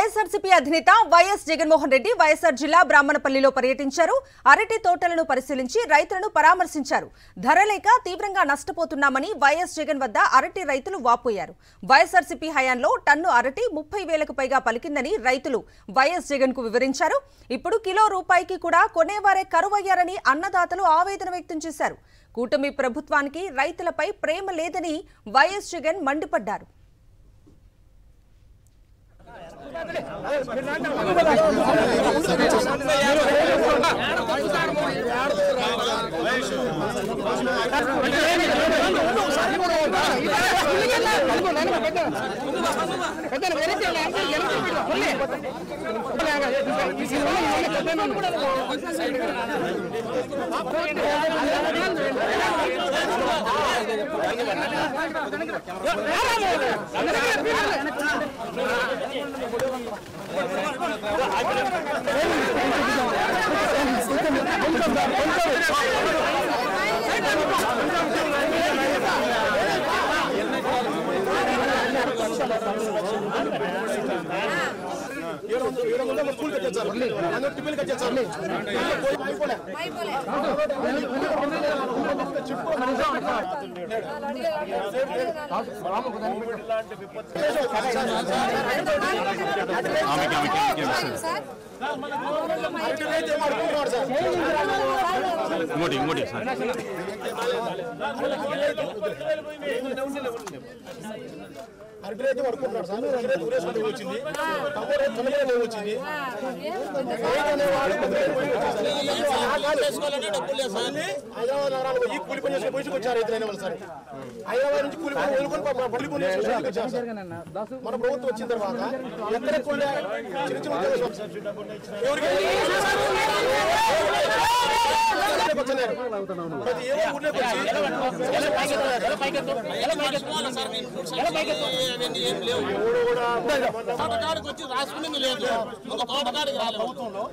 వైఎస్ఆర్సీపీ అధినేత వైఎస్ జగన్మోహన్ రెడ్డి వైఎస్ఆర్ జిల్లా బ్రాహ్మణపల్లిలో పర్యటించారు. అరటి తోటలను పరిశీలించి రైతులను పరామర్శించారు. ధర లేక తీవ్రంగా నష్టపోతున్నామని వైఎస్ జగన్ వద్ద అరటి రైతులు వాపోయారు. వైఎస్ఆర్సీపీ హయాంలో టన్ను అరటి 30,000కు పైగా పలికిందని రైతులు వైఎస్ జగన్ కు వివరించారు. ఇప్పుడు కిలో రూపాయికి కూడా కొనేవారే కరువయ్యారని అన్నదాతలు ఆవేదన వ్యక్తం చేశారు. కూటమి ప్రభుత్వానికి రైతులపై ప్రేమ లేదని వైఎస్ జగన్ మండిపడ్డారు. అరటి పడుకుంటున్నాడు సార్. అరటి ఊరేసుకుంటూ వచ్చింది, టమోటా తొలగే వచ్చింది. హైదరాబాద్ నగరాలు పోయి కూలి పని చేసుకుని పోయి వచ్చారు రైతులైన వాళ్ళు సార్. హైదరాబాద్ నుంచి కూలి పని వదులుకొని పల్లి పని వచ్చారు సార్. మన ప్రభుత్వం వచ్చిన తర్వాత ఎక్కడ కొన్ని చిన్న చిన్న ప్రతి ఏదో ఊళ్ళోకి వచ్చి రాసుకునేది లేదు. తోటకాడికి రాలేదు ప్రభుత్వంలో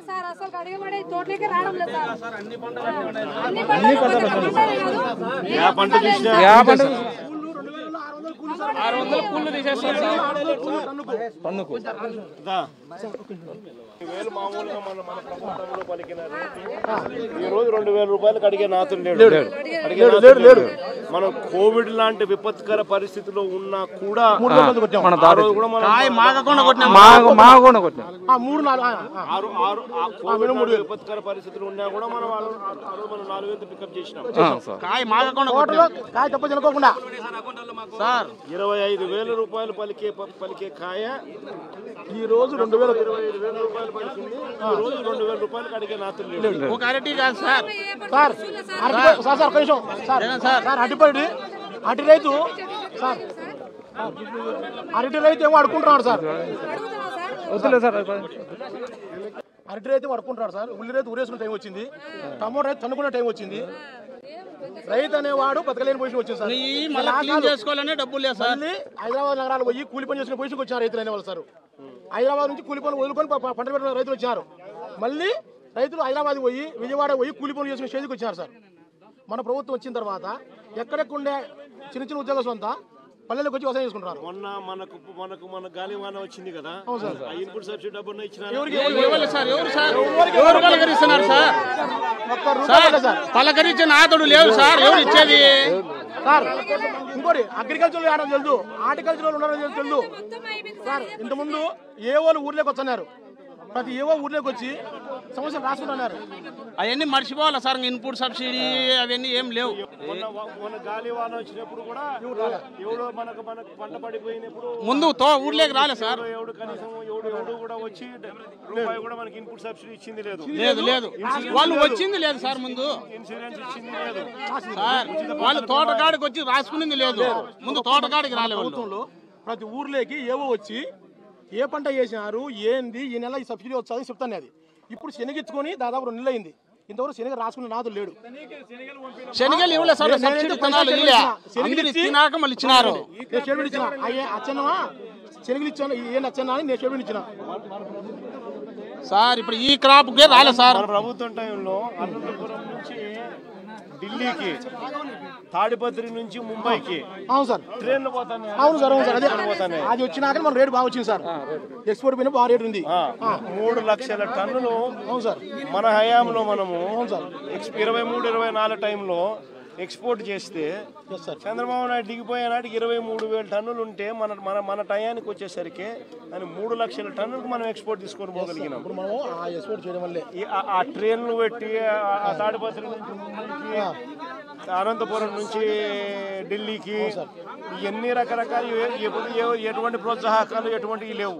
సార్ అసలు అడిగబడే తోటలోకి రావడం లేదు సార్. అన్ని పంట 600 కూళ్ళు తీసేస్తారు సార్ టన్నుకు. మామూలుగా మన ప్రభుత్వంలో పలికిన ఈ రోజు 2,000 రూపాయలకు అడిగే నాతులు లేడు. మనం కోవిడ్ లాంటి విపత్కర పరిస్థితిలో ఉన్నా కూడా విపత్కర పరిస్థితులు ఉన్నా కూడా మనం 4,000 పికప్ చేసినాం. 25,000 రూపాయలు పలికే కాయ ఈ రోజు 25,000 రూపాయలు పలికింది. ఈ రోజు 2,000 రూపాయలకు అడిగే నాతులు లేడు. ఒక అరటి కాదు సార్ అరటి రైతు సార్, అరటి రైతు ఏమో అడుకుంటున్నాడు సార్. అరటి రైతు అడుకుంటున్నాడు సార్. ఉల్లి రైతు ఊరేసుకునే టైం వచ్చింది, టమోటా రైతు తన్నుకునే టైం వచ్చింది. రైతు అనేవాడు బతకలేని పొజిషన్ వచ్చింది సార్. చేసుకోవాలనే డబ్బులు లేదు సార్. హైదరాబాద్ నగరాలు పోయి కూలి పని చేసుకునే పొజిషన్కి వచ్చారు రైతులు అనేవాళ్ళు సార్. హైదరాబాద్ నుంచి కూలి పనులు వదులుకొని పంట పెట్టిన రైతులు వచ్చారు. మళ్ళీ రైతులు హైదరాబాద్ పోయి విజయవాడ పోయి కూలి పనులు చేసుకునే స్టేజ్కి వచ్చారు సార్. మన ప్రభుత్వం వచ్చిన తర్వాత ఎక్కడెక్కడే చిన్న చిన్న ఉద్యోగస్తులు అంతా పల్లెలకు వచ్చి వ్యవసాయం చేసుకుంటారు. మొన్న మనకు గాలి వాన వచ్చింది కదా, ఇన్పుట్ సబ్సిడీ డబ్బులు ఇచ్చినారు. పలకరించిన ఆతడు లేవు సార్, ఎవరు ఇచ్చేది సార్? ఇంకోటి అగ్రికల్చర్ ఆడడం తెలుసు, హార్టికల్చర్ ఉండడం తెలుసు సార్. ఇంతకుముందు ఏవోలు ఊర్లోకి వస్తున్నారు, ప్రతి ఏవో ఊర్లోకి వచ్చి సమస్యలు రాసుకుంటున్నారు. అవన్నీ మర్చిపోవాలి సార్. ఇన్పుట్ సబ్సిడీ అవన్నీ ఏం లేవు. గాలి వాన వచ్చినప్పుడు కూడా మనకు పంట పడిపోయినప్పుడు ముందు ఊర్లోకి రాలేదు సార్. కనీసం ఎవడు కూడా వచ్చి రూపాయి కూడా మనకి ఇన్పుట్ సబ్సిడీ ఇచ్చింది లేదు. వాళ్ళు వచ్చింది లేదు సార్. ముందు ఇన్సూరెన్స్ ఇచ్చింది లేదు సార్. వాళ్ళు తోటకాడికి వచ్చి రాసుకునేది లేదు. ముందు తోటకాడికి రాలేదు. ప్రభుత్వంలో ప్రతి ఊర్లోకి ఏవో వచ్చి ఏ పంట వేసినారు ఏంది ఈ నెల ఈ సబ్సిడీ వచ్చాదని చెప్తాను. అది ఇప్పుడు శనగిచ్చుకొని దాదాపు 2 నెలలు అయింది. ఇంతవరకు శనగ రాసుకున్న నాదు లేడు. శనగలు ఇవ్వలేదు సార్, సబ్సిడీ విత్తనాలు ఇవ్వలే. అందరూ ఇచ్చినాక మళ్ళీ ఇచ్చినారు. నేను షెడ్యూల్ ఇచ్చిన అయ్యే అచ్చన్నమా శనగలు ఇచ్చాను ఏంటి అచ్చన్నా అని నేను షెడ్యూల్ ఇచ్చిన సార్. ఇప్పుడు ఈ క్రాప్ కే రాలేదు సార్. ప్రభుత్వం టైంలో అనంతపురం నుంచి ఢిల్లీకి, తాడిపత్రి నుంచి ముంబైకి అవును సార్ ట్రైన్లు పోతాయి. అవును సార్ అది వచ్చినాక మన రేటు బాగా వచ్చింది సార్. ఎక్స్పోర్ట్ పైన బాగా రేటు ఉంది. 3 లక్షల టన్నులు అవును సార్ మన హయాంలో మనము అవును సార్ 23-24 టైంలో ఎక్స్పోర్ట్ చేస్తే చంద్రబాబు నాయుడు దిగిపోయే నాటికి 23,000 టన్నులు ఉంటే మన టయానికి వచ్చేసరికి అని 3 లక్షల టన్నులకు మనం ఎక్స్పోర్ట్ తీసుకొని పోగలిగినాం. ఇప్పుడు మనం ఆ ఎక్స్పోర్ట్ చేయడం వల్లే ఆ ట్రైన్లు పెట్టి ఆ తాడిపత్రి నుంచి ముంబైకి, అనంతపురం నుంచి ఢిల్లీకి ఇవన్నీ రకరకాల ఎటువంటి ప్రోత్సాహకాలు ఎటువంటివి లేవు.